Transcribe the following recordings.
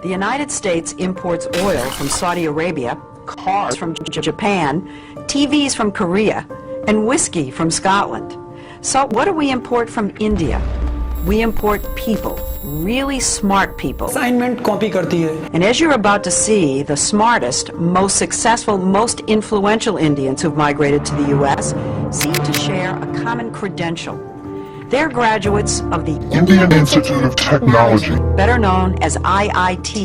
The United States imports oil from Saudi Arabia, cars from Japan, TVs from Korea, and whiskey from Scotland. So what do we import from India? We import people, really smart people. Assignment copy करती है. And as you're about to see, the smartest, most successful, most influential Indians who've migrated to the U.S. seem to share a common credential. They're graduates of the Indian Institute of Technology, better known as IIT.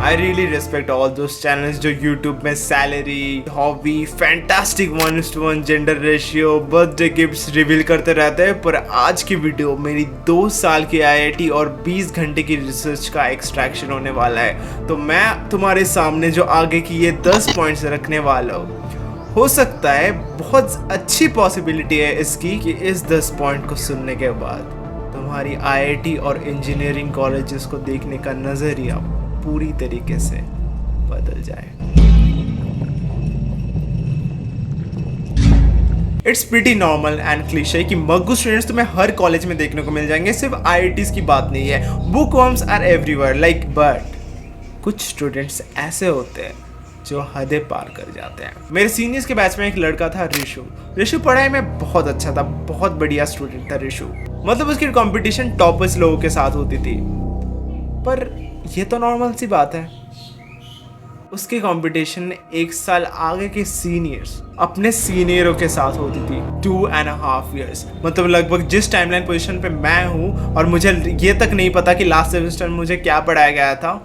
I really respect all those channels जो YouTube में salary, hobby, fantastic 1:1 gender ratio, birthday gifts reveal करते रहते हैं. पर आज की video मेरी 2 साल की IIT और 20 घंटे की रिसर्च का एक्सट्रैक्शन होने वाला है. तो मैं तुम्हारे सामने जो आगे की ये 10 पॉइंट्स रखने वाला हूँ. हो सकता है बहुत अच्छी पॉसिबिलिटी है इसकी कि इस 10 पॉइंट को सुनने के बाद तुम्हारी IIT और इंजीनियरिंग कॉलेजेस को देखने का नजरिया पूरी तरीके से बदल जाए. It's pretty normal and cliché कि मग्गू स्टूडेंट्स तुम्हें हर कॉलेज में देखने को मिल जाएंगे. सिर्फ IITs की बात नहीं है, book worms are everywhere like. But कुछ स्टूडेंट्स ऐसे होते हैं जो हदें पार कर जाते हैं. मेरे सीनियर्स के बैच में एक लड़का था ऋषु पढ़ाई में बहुत अच्छा था, बहुत बढ़िया स्टूडेंट था ऋषु. मतलब उसकी कंपटीशन टॉपर्स लोगों के साथ होती थी. पर ये तो नॉर्मल सी बात है. उसकी कंपटीशन एक साल आगे के सीनियर्स अपने सीनियरों के साथ होती थी. 2.5 years. मतलब लगभग जिस टाइमलाइन पोजीशन पे मैं हूँ और मुझे ये तक नहीं पता कि लास्ट सेमेस्टर में मुझे क्या पढ़ाया गया था,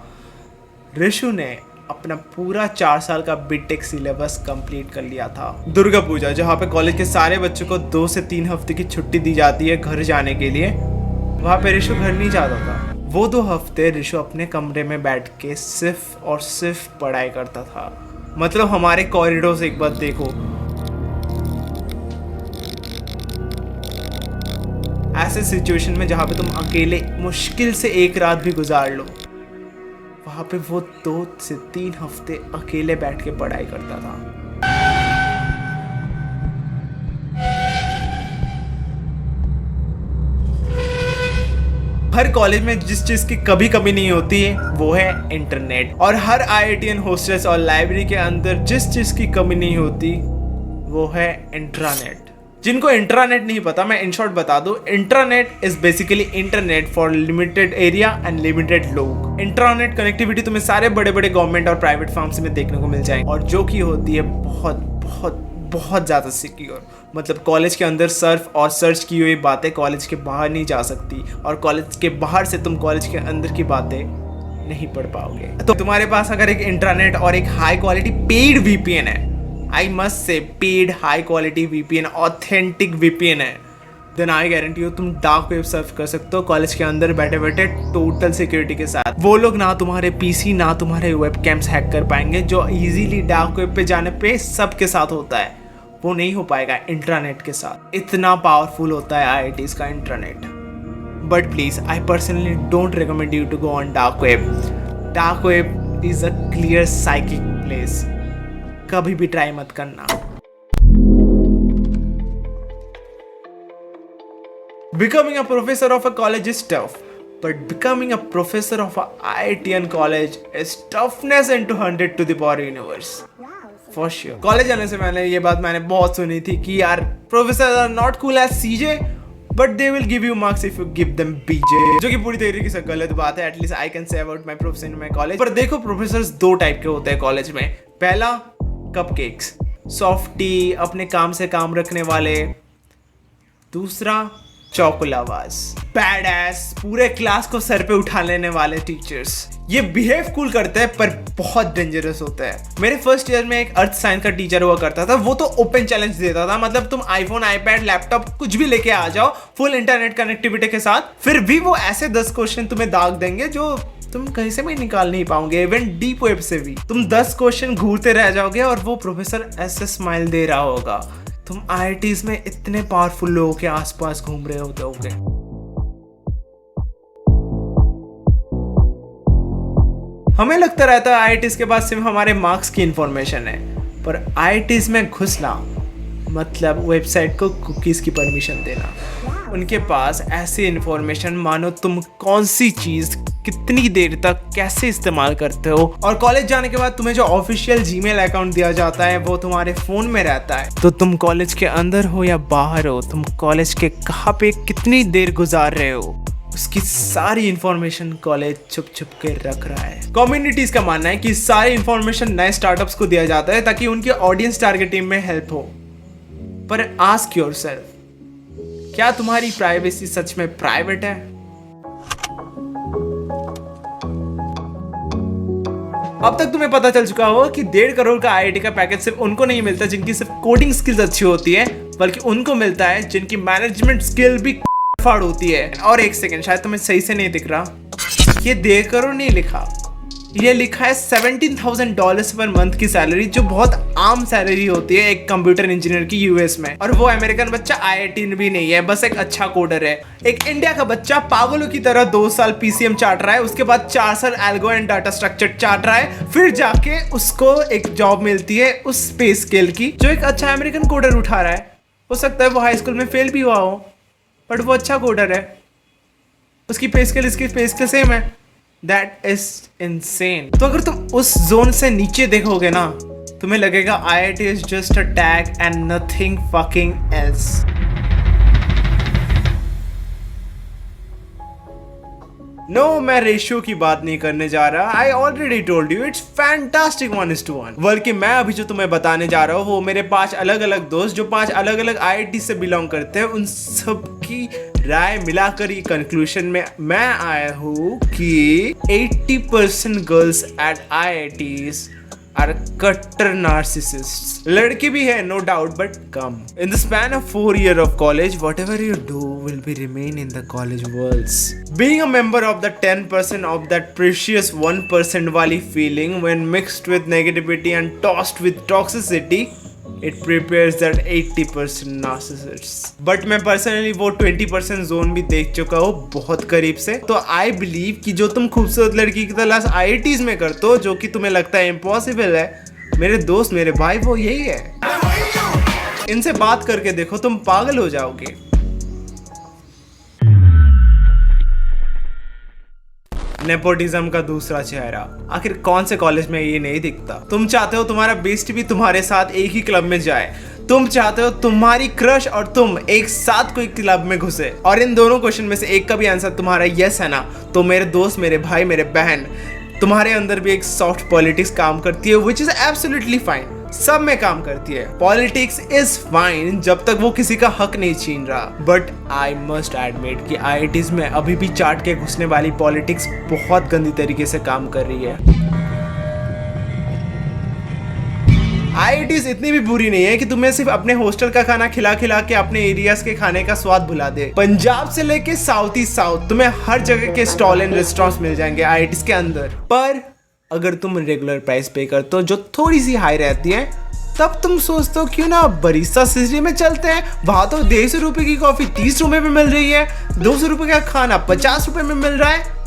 ऋषु ने अपना पूरा 4 साल का बीटेक सिलेबस कंप्लीट कर लिया था. दुर्गा पूजा जहाँ पे कॉलेज के सारे बच्चों को 2 से 3 हफ्ते की छुट्टी दी जाती है घर जाने के लिए, वहाँ पे ऋषु घर नहीं जाता था. वो 2 हफ्ते ऋषु अपने कमरे में बैठ के सिर्फ और सिर्फ पढ़ाई करता था. मतलब हमारे कॉरिडोर से एक बार देखो, ऐसे सिचुएशन में जहाँ पे तुम अकेले मुश्किल से एक रात भी गुजार लो, वहाँ पे वो 2 से 3 हफ्ते अकेले बैठ के पढ़ाई करता था. हर कॉलेज में जिस चीज की कभी कमी नहीं होती है वो है इंटरनेट. और हर IITian हॉस्टल्स और लाइब्रेरी के अंदर जिस चीज की कमी नहीं होती वो है इंट्रानेट. जिनको इंट्रानेट नहीं पता, मैं इन शॉर्ट बता दूं, intranet is basically internet for limited area and limited लोग. इंट्रानेट कनेक्टिविटी तुम्हें सारे बड़े बड़े गवर्नमेंट और प्राइवेट फर्म्स में देखने को मिल जाएंगे, और जो कि होती है बहुत बहुत बहुत ज़्यादा सिक्योर. मतलब कॉलेज के अंदर सर्फ और सर्च की हुई बातें कॉलेज के बाहर नहीं जा सकती, और कॉलेज के बाहर से तुम कॉलेज के अंदर की बातें नहीं पढ़ पाओगे. तो तुम्हारे पास अगर एक इंट्रानेट और एक हाई क्वालिटी पेड VPN है, I must say paid high quality VPN, authentic VPN है, then I guarantee you तुम डार्क वेब सर्फ कर सकते हो कॉलेज के अंदर बैठे बैठे टोटल सिक्योरिटी के साथ. वो लोग ना तुम्हारे PC ना तुम्हारे वेबकैम्स हैक कर पाएंगे जो इजीली डार्क वेब पे जाने पे सबके साथ होता है. वो नहीं हो पाएगा इंट्रानेट के साथ. इतना पावरफुल होता है IITs का intranet. But please I personally don't recommend you to go on dark web. Dark web is a clear psychic place. कभी भी ट्राई मत करना. Becoming a professor of a college is tough, but becoming a professor of a IITian college is toughness into 100 to the power universe. For sure. College जाने से मैंने ये बात बहुत सुनी थी कि यार professor are not cool as CJ, but they will give you marks if you give them BJ, जो कि पूरी तरीके से गलत बात है. At least I can say about my professor in my college. पर देखो प्रोफेसर्स 2 टाइप के होते हैं कॉलेज में. पहला कपकेक्स, सॉफ्टी, अपने काम से काम रखने वाले. दूसरा चौकुलावाज, बैड एस, पूरे क्लास को सर पे उठा लेने वाले टीचर्स. ये बिहेव कूल करते हैं पर बहुत डेंजरस होता है. मेरे फर्स्ट ईयर में एक अर्थ साइंस का टीचर हुआ करता था. वो तो ओपन चैलेंज देता था. मतलब तुम आईफोन, आईपैड, लैपटॉप कुछ भी लेके आ जाओ फुल इंटरनेट कनेक्टिविटी के साथ, फिर भी वो ऐसे 10 क्वेश्चन तुम्हें दाग देंगे जो तुम कहीं से भी निकाल नहीं पाओगे. इवन डीप वेब से भी तुम 10 क्वेश्चन घूरते रह जाओगे और वो प्रोफेसर ऐसे स्माइल दे रहा होगा. तुम IITs में इतने पावरफुल लोगों के आसपास घूम रहे होते होगे. हमें लगता रहता है IITs के पास सिर्फ हमारे मार्क्स की इंफॉर्मेशन है, पर IITs में घुसना मतलब वेबसाइट को कुकीज़ की परमिशन देना। उनके पास ऐसी इन्फॉर्मेशन मानो तुम कौन सी चीज़ कितनी देर तक कैसे इस्तेमाल करते हो, और कॉलेज जाने के बाद तुम्हें जो ऑफिशियल जीमेल अकाउंट दिया जाता है वो तुम्हारे फ़ोन में रहता है। तो तुम कॉलेज के अंदर हो या बाहर हो, तुम कॉलेज के कहाँ पे कितनी देर गुजार रहे हो, उसकी सारी इंफॉर्मेशन कॉलेज छुप छुप के रख रहा है। कम्युनिटीज का मानना है कि सारी इंफॉर्मेशन नए स्टार्टअप्स को दिया जाता है ताकि उनके ऑडियंस टारगेटिंग में हेल्प हो। पर आस्क योरसेल्फ, क्या तुम्हारी प्राइवेसी सच में प्राइवेट है? अब तक तुम्हें पता चल चुका होगा कि 1.5 करोड़ का आईआईटी का पैकेज सिर्फ उनको नहीं मिलता जिनकी सिर्फ कोडिंग स्किल्स अच्छी होती है, बल्कि उनको मिलता है जिनकी मैनेजमेंट स्किल भी फाड़ होती है। और एक सेकंड, शायद तुम्हें सही से नहीं दिख रहा, ये 1.5 करोड़ नहीं लिखा, ये लिखा है $17,000 पर मंथ की सैलरी, जो बहुत आम सैलरी होती है एक कंप्यूटर इंजीनियर की यूएस में। और वो अमेरिकन बच्चा आईआईटी भी नहीं है, बस एक अच्छा कोडर है। एक इंडिया का बच्चा पागलों की तरह 2 साल पीसीएम चाट रहा है, उसके बाद 4 साल एल्गो एंड डाटा स्ट्रक्चर चाट रहा है, फिर जाके उसको एक जॉब मिलती है उस पे स्केल की जो एक अच्छा अमेरिकन कोडर उठा रहा है। हो सकता है वो हाई स्कूल में फेल भी हुआ हो, बट वो अच्छा कोडर है, उसकी पे स्केल इसकी पे स्केल सेम है। That is insane। तो अगर तुम उस जोन से नीचे देखोगे ना, तुम्हें लगेगा IIT is just a tag and nothing fucking else। No, मैं रेशियो की बात नहीं करने जा रहा। I already told you it's fantastic 1:1। बल्कि मैं अभी जो तुम्हें बताने जा रहा हूँ वो मेरे 5 अलग अलग दोस्त जो 5 अलग अलग IIT से बिलोंग करते हैं, उन सब की राय मिलाकर ये कंक्लूजन में मैं आया हूँ कि 80% गर्ल्स एट IITs आर कट्टर नार्सिसिस्ट्स। लड़के भी है नो डाउट, बट कम। In the span of 4 years of college, whatever you do will be remain in the college walls। Being a member of the 10% of that precious 1% वाली feeling when mixed with negativity and tossed with toxicity, it prepares that 80% narcissists। But मैं personally वो 20% zone भी देख चुका हूँ बहुत करीब से। तो आई बिलीव कि जो तुम खूबसूरत लड़की की तलाश IITs में करते हो, जो कि तुम्हें लगता है इम्पॉसिबल है, मेरे दोस्त मेरे भाई वो यही है। इनसे बात करके देखो, तुम पागल हो जाओगे। नेपोटिज्म का दूसरा चेहरा, आखिर कौन से कॉलेज में ये नहीं दिखता? तुम चाहते हो तुम्हारा बेस्ट भी तुम्हारे साथ एक ही क्लब में जाए, तुम चाहते हो तुम्हारी क्रश और तुम एक साथ कोई क्लब में घुसे, और इन दोनों क्वेश्चन में से एक का भी आंसर तुम्हारा यस है ना, तो मेरे दोस्त मेरे भाई मेरे बहन, तुम्हारे अंदर भी एक सॉफ्ट पॉलिटिक्स काम करती है, विच इज एब्सोल्युटली फाइन। सब में काम करती है। पॉलिटिक्स इज फाइन जब तक वो किसी का हक नहीं छीन रहा। बट आई मस्ट एडमिट कि IITs में अभी भी चाट के घुसने वाली पॉलिटिक्स बहुत गंदी तरीके से काम कर रही है। IITs इतनी भी बुरी नहीं है कि तुम्हें सिर्फ अपने हॉस्टल का खाना खिला खिला के अपने एरियाज के खाने का स्वाद भुला दे। पंजाब से लेके साउथ ही साउथ तुम्हें हर जगह के स्टॉल एंड रेस्टोरेंट्स मिल जाएंगे IITs के अंदर। पर अगर तुम रेगुलर प्राइस पे करते हो जो थोड़ी सी हाई रहती है, तब तुम सोचते हो क्यों ना बरिस्ता सिटी में चलते हैं, वहां तो 150 रुपए की कॉफी 30 रुपए में मिल रही है, 200 रुपए का खाना 50 रुपए में मिल रहा है।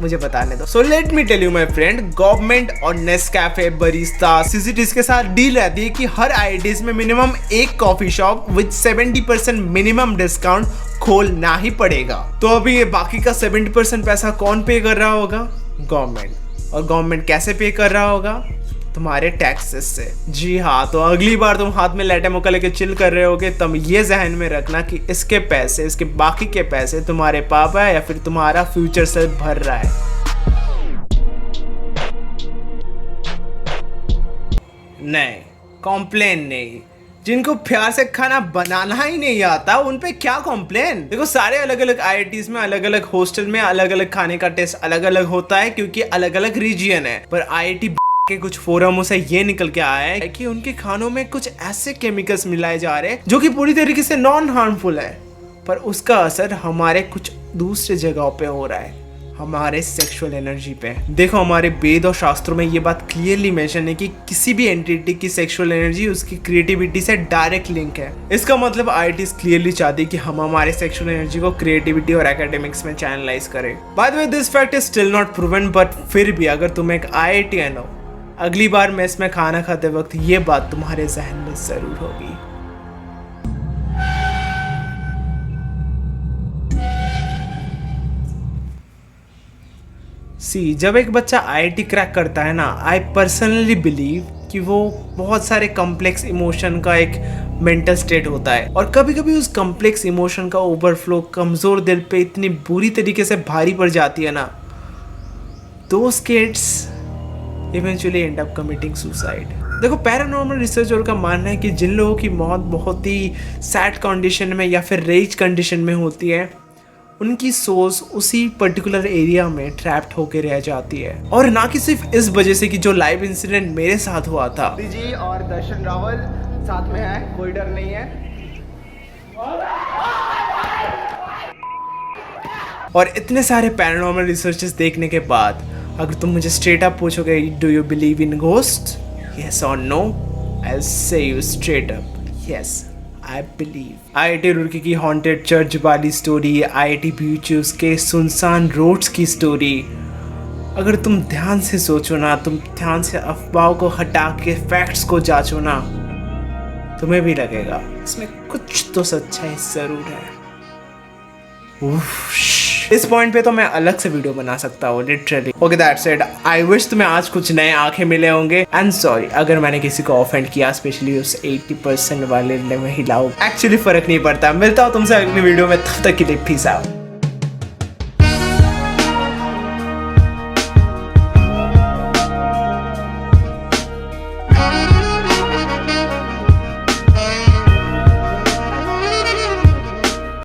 मुझे बताने दो। So let me tell you my friend, government और नेस्कैफे, बरिस्ता, सिटीज के साथ डील रहती है कि हर IITs में मिनिमम एक coffee shop with 70% minimum discount खोलना ही पड़ेगा। तो अभी ये बाकी का 70% पैसा कौन पे कर रहा होगा? गवर्नमेंट। और गवर्नमेंट कैसे पे कर रहा होगा? तुम्हारे टैक्सेस से। जी हाँ, तो अगली बार तुम हाथ में लैटे मुक्का लेके चिल कर रहे होगे, तब ये जहन में रखना कि इसके पैसे, इसके बाकी के पैसे तुम्हारे पापा या फिर तुम्हारा फ्यूचर सेल्फ भर रहा है। नहीं, कॉम्प्लेन नहीं। जिनको प्यार से खाना बनाना ही नहीं आता उन पे क्या कॉम्प्लेन। देखो, सारे अलग अलग IITs में अलग अलग हॉस्टल में अलग अलग खाने का टेस्ट अलग अलग होता है क्योंकि अलग अलग रीजन है। पर IIT के कुछ फोरमों से ये निकल के आया है कि उनके खानों में कुछ ऐसे केमिकल्स मिलाए जा रहे हैं जो कि पूरी तरीके से नॉन हार्मफुल है, पर उसका असर हमारे कुछ दूसरे जगहों पे हो रहा है, हमारे सेक्सुअल एनर्जी पे। देखो, हमारे वेद और शास्त्रों में ये बात क्लियरली मेंशन है कि किसी भी एंटिटी की सेक्सुअल एनर्जी उसकी क्रिएटिविटी से डायरेक्ट लिंक है। इसका मतलब IITs क्लियरली चाहती है कि हम हमारे सेक्सुअल एनर्जी को क्रिएटिविटी और एकेडमिक्स में चैनलाइज करें। By the way, this fact is still not proven, but फिर भी अगर तुम एक IITian हो अगली बार मेस में खाना खाते वक्त ये बात तुम्हारे जहन में जरूर होगी। जब एक बच्चा आईआईटी क्रैक करता है ना, आई पर्सनली बिलीव कि वो बहुत सारे कॉम्प्लेक्स इमोशन का एक मेंटल स्टेट होता है, और कभी कभी उस कॉम्प्लेक्स इमोशन का ओवरफ्लो कमज़ोर दिल पे इतनी बुरी तरीके से भारी पड़ जाती है ना, those kids eventually end up committing suicide। देखो, पैरानॉर्मल रिसर्चर का मानना है कि जिन लोगों की मौत बहुत ही सैड कंडीशन में या फिर रेज कंडीशन में होती है, उनकी सोच उसी पर्टिकुलर एरिया में ट्रैप्ड होके रह जाती है। और ना कि सिर्फ इस वजह से कि जो लाइव इंसिडेंट मेरे साथ हुआ था। जी और दर्शन रावल साथ में है, कोई डर नहीं है। और इतने सारे पैरानॉर्मल रिसर्चेस देखने के बाद अगर तुम मुझे स्ट्रेट अप पूछोगे, do you believe in ghost, yes और no, I will say you straight up, yes I believe. IIT Roorkee की हॉन्टेड चर्च वाली स्टोरी, आईआईटी बीचेस के सुनसान रोड्स की स्टोरी, अगर तुम ध्यान से सोचो ना, तुम ध्यान से अफवाहों को हटा के फैक्ट्स को जांचो ना, तुम्हें भी लगेगा इसमें कुछ तो सच्चाई जरूर है। इस पॉइंट पे तो मैं अलग से वीडियो बना सकता हूँ literally. Okay, that's it. I wish तुम्हें आज कुछ नए आंखें मिले होंगे, एंड सॉरी अगर मैंने किसी को ऑफेंड किया, स्पेशली उस 80% वाले महिलाओं। एक्चुअली फर्क नहीं पड़ता। मिलता हूँ तुमसे अगली वीडियो में, तब तक के लिए पीस आउट।